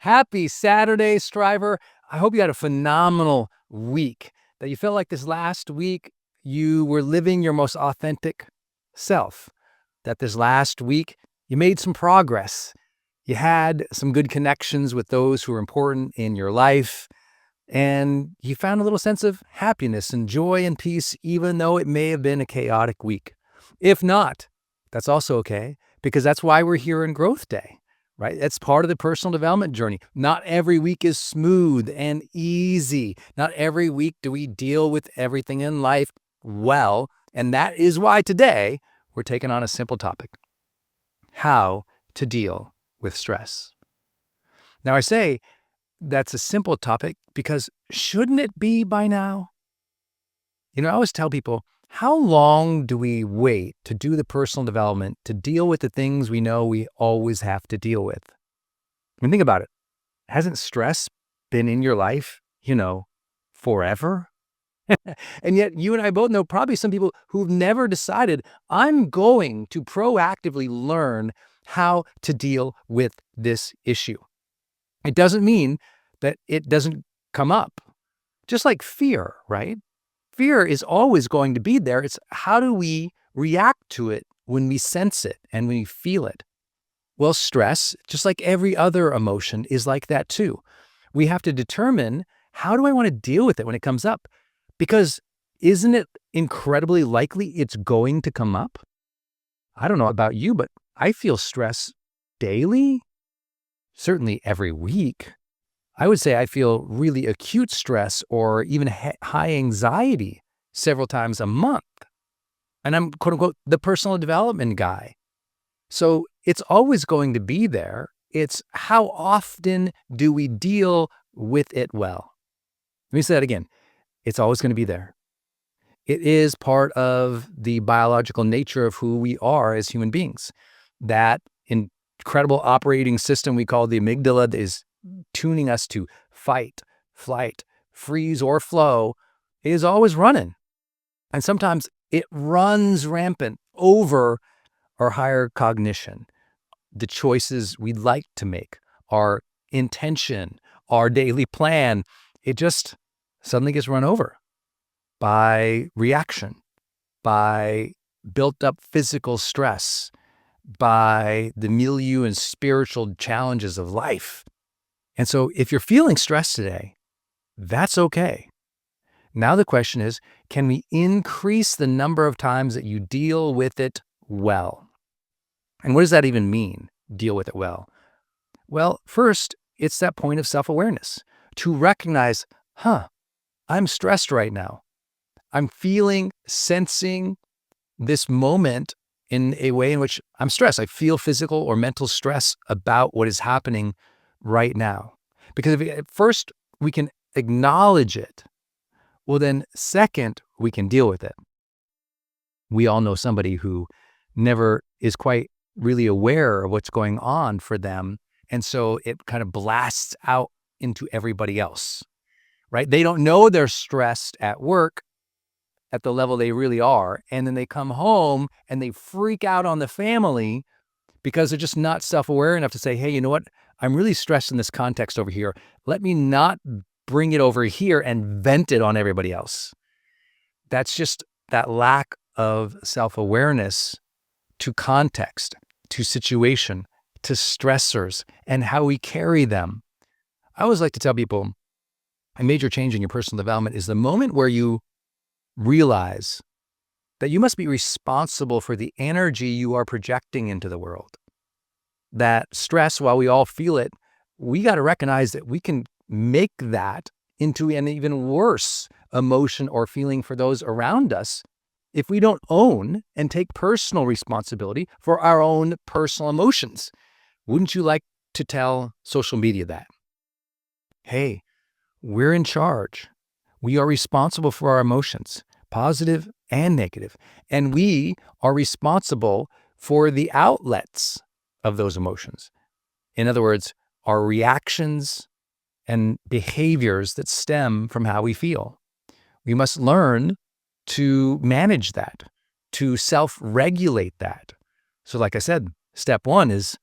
Happy Saturday, Striver. I hope you had a phenomenal week, that you felt like this last week you were living your most authentic self, that this last week you made some progress. You had some good connections with those who are important in your life, and you found a little sense of happiness and joy and peace, even though it may have been a chaotic week. If not, that's also okay, because that's why we're here in Growth Day, right? That's part of the personal development journey. Not every week is smooth and easy. Not every week do we deal with everything in life well. And that is why today we're taking on a simple topic: how to deal with stress. Now, I say that's a simple topic because shouldn't it be by now? I always tell people, how long do we wait to do the personal development, to deal with the things we know we always have to deal with? Think about it. Hasn't stress been in your life, forever? And yet you and I both know probably some people who've never decided, I'm going to proactively learn how to deal with this issue. It doesn't mean that it doesn't come up. Just like fear, right? Fear is always going to be there. It's how do we react to it when we sense it and when we feel it? Well, stress, just like every other emotion, is like that too. We have to determine, how do I want to deal with it when it comes up? Because isn't it incredibly likely it's going to come up? I don't know about you, but I feel stress daily, certainly every week. I would say I feel really acute stress or even high anxiety several times a month. And I'm, quote unquote, the personal development guy. So it's always going to be there. It's how often do we deal with it well? Let me say that again. It's always going to be there. It is part of the biological nature of who we are as human beings. That incredible operating system we call the amygdala is tuning us to fight, flight, freeze, or flow is always running. And sometimes it runs rampant over our higher cognition, the choices we'd like to make, our intention, our daily plan. It just suddenly gets run over by reaction, by built up physical stress, by the milieu and spiritual challenges of life. And so if you're feeling stressed today, that's okay. Now the question is, can we increase the number of times that you deal with it well? And what does that even mean, deal with it well? Well, first, it's that point of self-awareness, to recognize, I'm stressed right now. I'm feeling, sensing this moment in a way in which I'm stressed. I feel physical or mental stress about what is happening right now. Because if first we can acknowledge it, well then second, we can deal with it. We all know somebody who never is quite really aware of what's going on for them. And so it kind of blasts out into everybody else, right? They don't know they're stressed at work at the level they really are. And then they come home and they freak out on the family because they're just not self-aware enough to say, hey, you know what? I'm really stressed in this context over here. Let me not bring it over here and vent it on everybody else. That's just that lack of self-awareness to context, to situation, to stressors, and how we carry them. I always like to tell people, a major change in your personal development is the moment where you realize that you must be responsible for the energy you are projecting into the world. That stress, while we all feel it, we got to recognize that we can make that into an even worse emotion or feeling for those around us if we don't own and take personal responsibility for our own personal emotions. Wouldn't you like to tell social media that? Hey, we're in charge. We are responsible for our emotions, positive and negative, and we are responsible for the outlets of those emotions. In other words, our reactions and behaviors that stem from how we feel. We must learn to manage that, to self-regulate that. So like I said, step one is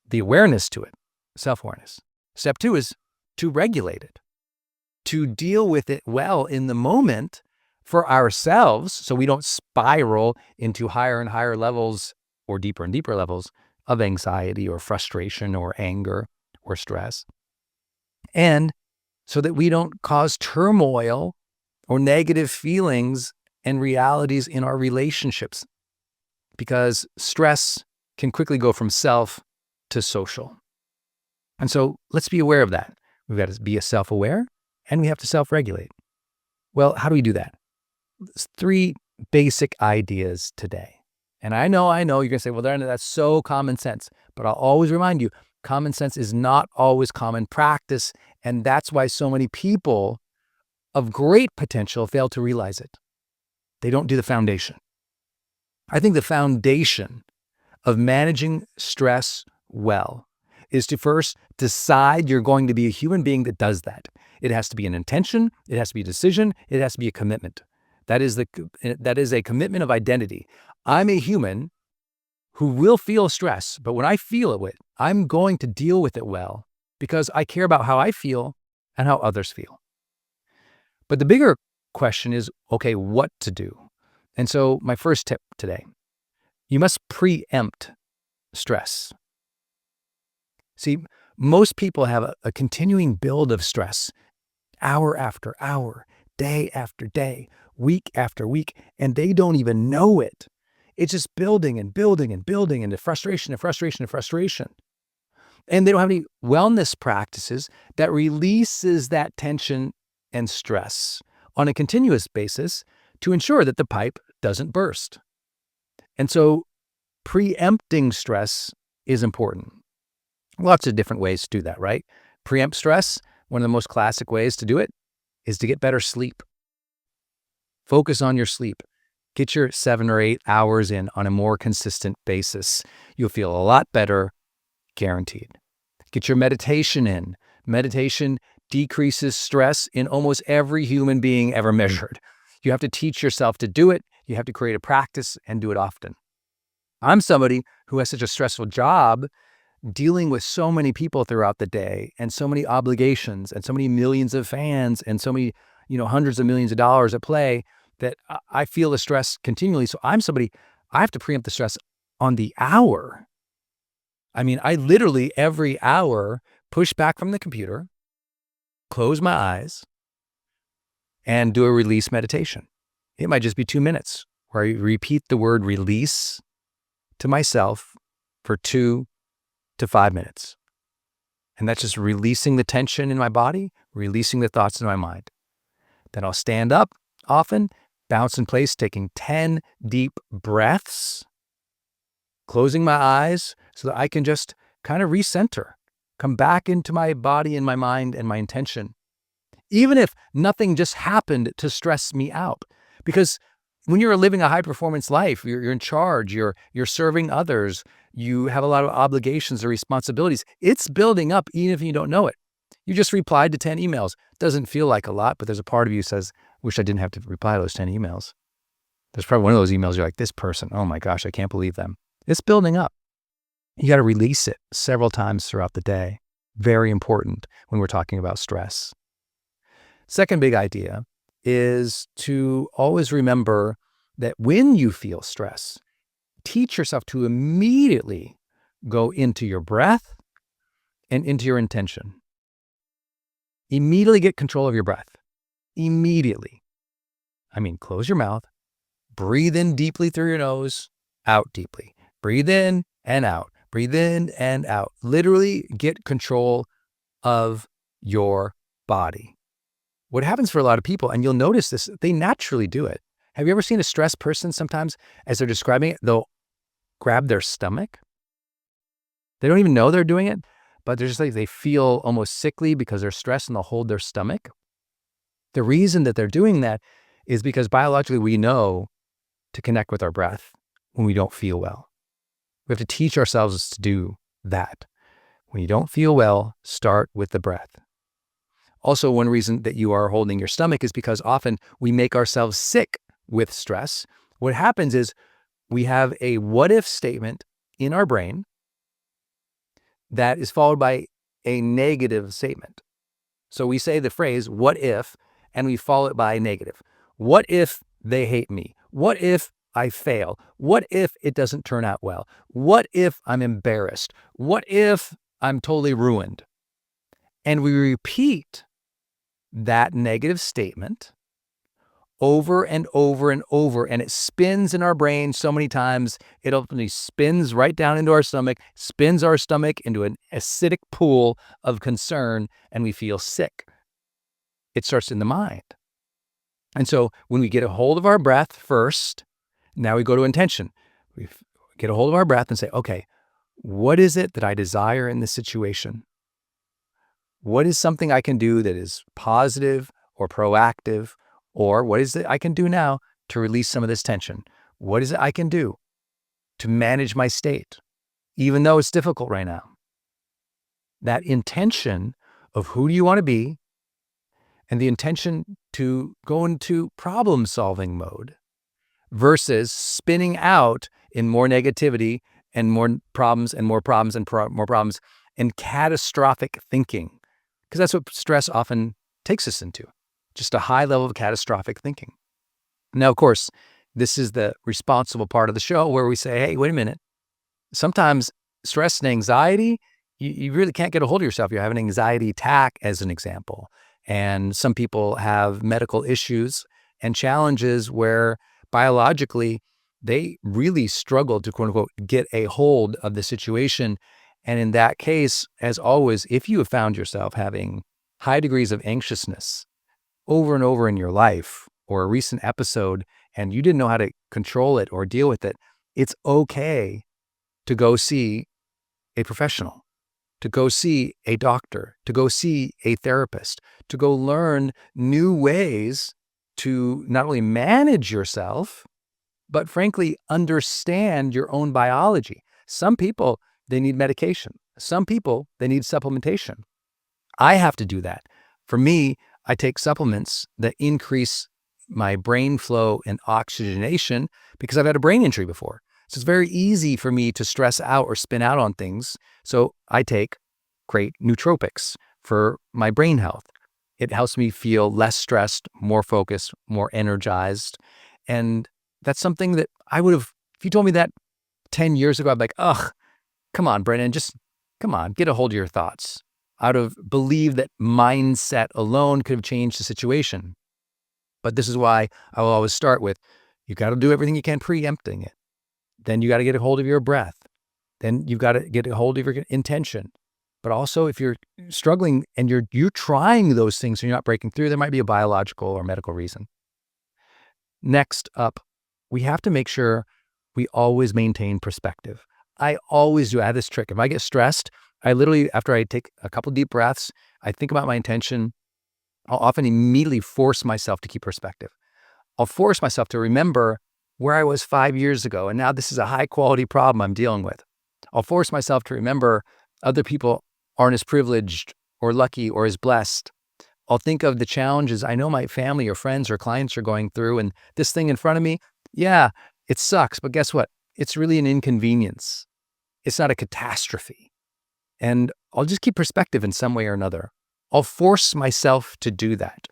the awareness to it, self-awareness. Step two is to regulate it, to deal with it well in the moment for ourselves so we don't spiral into higher and higher levels or deeper and deeper levels of anxiety or frustration or anger or stress. And so that we don't cause turmoil or negative feelings and realities in our relationships, because stress can quickly go from self to social. And so let's be aware of that. We've got to be self-aware and we have to self-regulate. Well, how do we do that? There's 3 basic ideas today. And I know you're going to say, well, Darren, that's so common sense. But I'll always remind you, common sense is not always common practice. And that's why so many people of great potential fail to realize it. They don't do the foundation. I think the foundation of managing stress well is to first decide you're going to be a human being that does that. It has to be an intention. It has to be a decision. It has to be a commitment. That is a commitment of identity. I'm a human who will feel stress, but when I feel it, I'm going to deal with it well because I care about how I feel and how others feel. But the bigger question is, okay, what to do? And so my first tip today, you must preempt stress. See, most people have a continuing build of stress, hour after hour, day after day, week after week, and they don't even know it. It's just building and building and building into frustration and frustration and frustration. And they don't have any wellness practices that releases that tension and stress on a continuous basis to ensure that the pipe doesn't burst. And so preempting stress is important. Lots of different ways to do that, right? Preempt stress, one of the most classic ways to do it is to get better sleep. Focus on your sleep. Get your 7 or 8 hours in on a more consistent basis. You'll feel a lot better, guaranteed. Get your meditation in. Meditation decreases stress in almost every human being ever measured. You have to teach yourself to do it. You have to create a practice and do it often. I'm somebody who has such a stressful job dealing with so many people throughout the day and so many obligations and so many millions of fans and so many, hundreds of millions of dollars at play that I feel the stress continually. So I'm somebody, I have to preempt the stress on the hour. I mean, I literally every hour push back from the computer, close my eyes, and do a release meditation. It might just be 2 minutes where I repeat the word release to myself for 2 to 5 minutes. And that's just releasing the tension in my body, releasing the thoughts in my mind. Then I'll stand up often, bounce in place, taking 10 deep breaths, closing my eyes so that I can just kind of recenter, come back into my body and my mind and my intention. Even if nothing just happened to stress me out. Because when you're living a high performance life, you're in charge, you're serving others, you have a lot of obligations or responsibilities. It's building up even if you don't know it. You just replied to 10 emails. Doesn't feel like a lot, but there's a part of you says, wish I didn't have to reply to those 10 emails. There's probably one of those emails you're like, this person, oh my gosh, I can't believe them. It's building up. You got to release it several times throughout the day. Very important when we're talking about stress. Second big idea is to always remember that when you feel stress, teach yourself to immediately go into your breath and into your intention. Immediately get control of your breath. Immediately. I mean, close your mouth, breathe in deeply through your nose, out deeply. Breathe in and out. Breathe in and out. Literally get control of your body. What happens for a lot of people, and you'll notice this, they naturally do it. Have you ever seen a stressed person sometimes as they're describing it, they'll grab their stomach? They don't even know they're doing it, but they're just like, they feel almost sickly because they're stressed and they'll hold their stomach. The reason that they're doing that is because biologically we know to connect with our breath when we don't feel well. We have to teach ourselves to do that. When you don't feel well, start with the breath. Also, one reason that you are holding your stomach is because often we make ourselves sick with stress. What happens is we have a what if statement in our brain that is followed by a negative statement. So we say the phrase, what if, and we follow it by negative. What if they hate me? What if I fail? What if it doesn't turn out well? What if I'm embarrassed? What if I'm totally ruined? And we repeat that negative statement over and over and over, and it spins in our brain so many times, it ultimately spins right down into our stomach, spins our stomach into an acidic pool of concern, and we feel sick. It starts in the mind. And so when we get a hold of our breath first, now we go to intention. We get a hold of our breath and say, okay, what is it that I desire in this situation? What is something I can do that is positive or proactive? Or what is it I can do now to release some of this tension? What is it I can do to manage my state, even though it's difficult right now? That intention of who do you want to be and the intention to go into problem-solving mode versus spinning out in more negativity and more problems and more problems and more problems and catastrophic thinking. Because that's what stress often takes us into. Just a high level of catastrophic thinking. Now, of course, this is the responsible part of the show where we say, hey, wait a minute. Sometimes stress and anxiety, you really can't get a hold of yourself. You have an anxiety attack, as an example. And some people have medical issues and challenges where biologically they really struggle to, quote unquote, get a hold of the situation. And in that case, as always, if you have found yourself having high degrees of anxiousness over and over in your life, or a recent episode, and you didn't know how to control it or deal with it, it's okay to go see a professional, to go see a doctor, to go see a therapist, to go learn new ways to not only manage yourself, but frankly, understand your own biology. Some people, they need medication. Some people, they need supplementation. I have to do that. For me, I take supplements that increase my brain flow and oxygenation because I've had a brain injury before. So it's very easy for me to stress out or spin out on things. So I take great nootropics for my brain health. It helps me feel less stressed, more focused, more energized. And that's something that I would have, if you told me that 10 years ago, I'd be like, ugh, come on, Brennan, just come on, get a hold of your thoughts. I would have believed that mindset alone could have changed the situation. But this is why I will always start with, you got to do everything you can preempting it. Then you got to get a hold of your breath. Then you've got to get a hold of your intention. But also if you're struggling and you're trying those things and you're not breaking through, there might be a biological or medical reason. Next up, we have to make sure we always maintain perspective. I always do. I have this trick. If I get stressed, I literally, after I take a couple deep breaths, I think about my intention. I'll often immediately force myself to keep perspective. I'll force myself to remember where I was 5 years ago, and now this is a high quality problem I'm dealing with. I'll force myself to remember other people aren't as privileged or lucky or as blessed. I'll think of the challenges I know my family or friends or clients are going through, and this thing in front of me, yeah, it sucks, but guess what? It's really an inconvenience. It's not a catastrophe. And I'll just keep perspective in some way or another. I'll force myself to do that.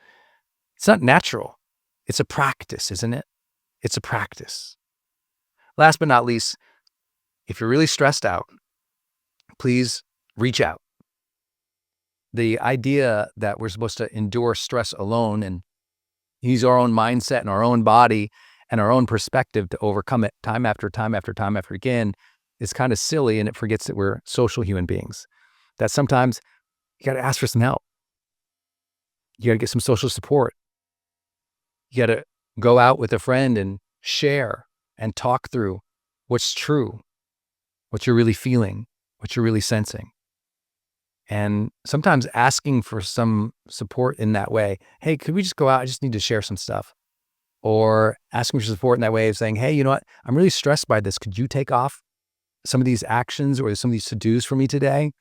It's not natural. It's a practice, isn't it? It's a practice. Last but not least, if you're really stressed out, please reach out. The idea that we're supposed to endure stress alone and use our own mindset and our own body and our own perspective to overcome it time after time after time after again is kind of silly, and it forgets that we're social human beings. That sometimes you got to ask for some help. You got to get some social support. You got to go out with a friend and share and talk through what's true, what you're really feeling, what you're really sensing. And sometimes asking for some support in that way. Hey, could we just go out? I just need to share some stuff. Or asking for support in that way of saying, hey, you know what? I'm really stressed by this. Could you take off some of these actions or some of these to-dos for me today?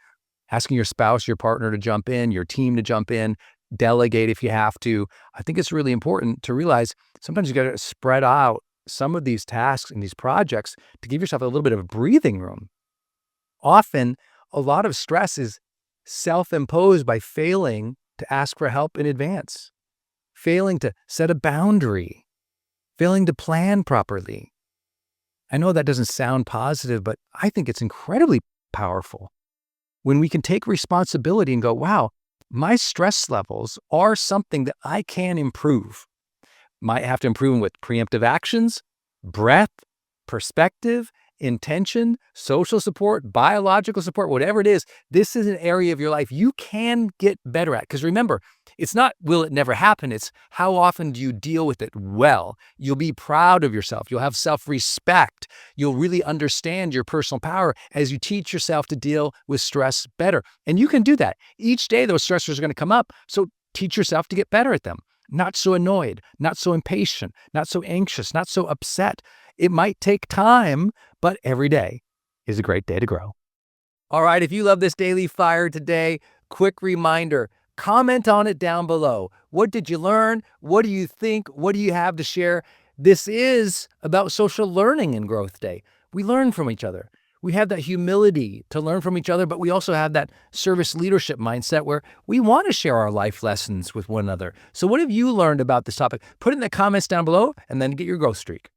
Asking your spouse, your partner to jump in, your team to jump in, delegate if you have to. I think it's really important to realize sometimes you got to spread out some of these tasks and these projects to give yourself a little bit of breathing room. Often, a lot of stress is self-imposed by failing to ask for help in advance, failing to set a boundary, failing to plan properly. I know that doesn't sound positive, but I think it's incredibly powerful when we can take responsibility and go, wow, my stress levels are something that I can improve. Might have to improve with preemptive actions, breath, perspective, intention, social support, biological support, whatever it is. This is an area of your life you can get better at. Because remember, it's not will it never happen. It's how often do you deal with it well. You'll be proud of yourself. You'll have self-respect. You'll really understand your personal power as you teach yourself to deal with stress better. And you can do that. Each day, those stressors are going to come up. So teach yourself to get better at them. Not so annoyed, not so impatient, not so anxious, not so upset. It might take time, but every day is a great day to grow. All right, if you love this Daily Fire today, quick reminder, comment on it down below. What did you learn? What do you think? What do you have to share? This is about social learning in Growth Day. We learn from each other. We have that humility to learn from each other, but we also have that service leadership mindset where we want to share our life lessons with one another. So what have you learned about this topic? Put it in the comments down below and then get your growth streak.